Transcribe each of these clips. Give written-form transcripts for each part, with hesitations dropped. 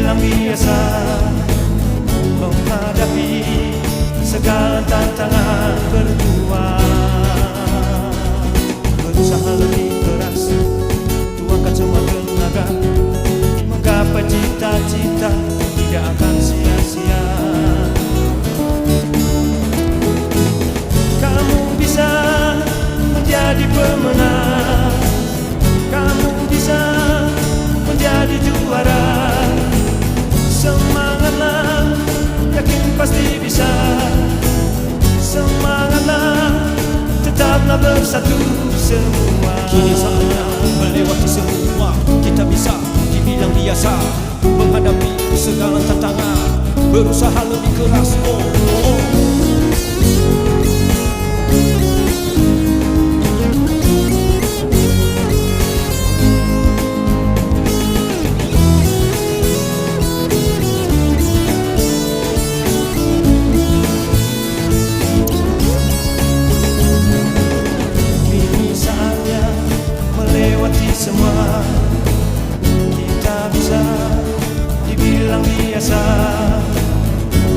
dibilang biasa menghadapi segala tantangan berdua. Berusaha lebih keras, tuangkan semua tenaga, menggapai cita-cita tidak akan sia-sia. Kamu bisa menjadi pemenang, kamu bisa menjadi juara. Semangatlah, yakin pasti bisa. Semangatlah, tetaplah bersatu semua. Kini saatnya melewati semua, kita bisa dibilang biasa menghadapi segala tantangan, berusaha lebih keras. Semua kita bisa dibilang biasa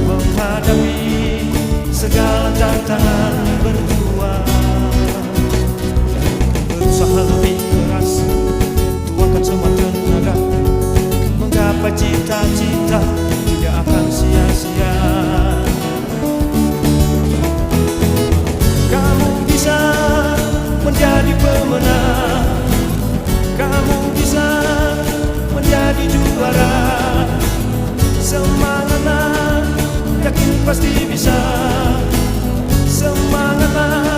menghadapi segala tantangan berdua. Berusaha lebih keras, tuangkan semua tenaga, menggapai cita-cita tidak akan sia-sia. Kamu bisa menjadi pemenang, kamu bisa menjadi juara. Semangatlah, yakin pasti bisa. Semangatlah,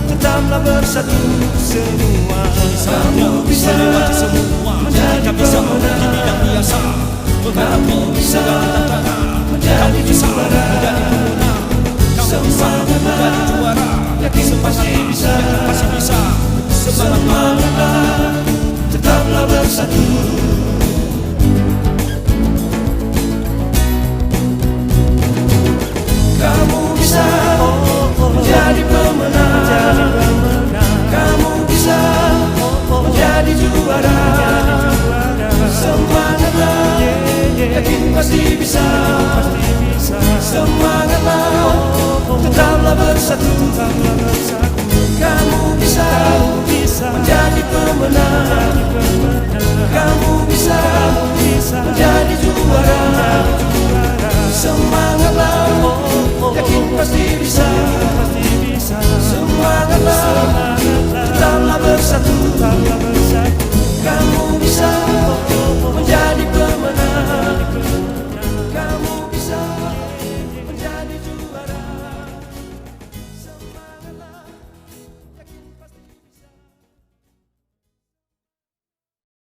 tetaplah bersatu semua. Kamu bisa melewati semua, kita bisa dibilang biasa menghadapi segala tantangan. Kamu bisa menjadi pemenang, kamu bisa menjadi juara. Yakin pasti bisa, pasti bisa. Semangatlah, tetaplah bersatu. Kamu bisa menjadi pemenang, kamu bisa menjadi juara. Semangatlah, yakin pasti bisa. Semangatlah, tetaplah bersatu.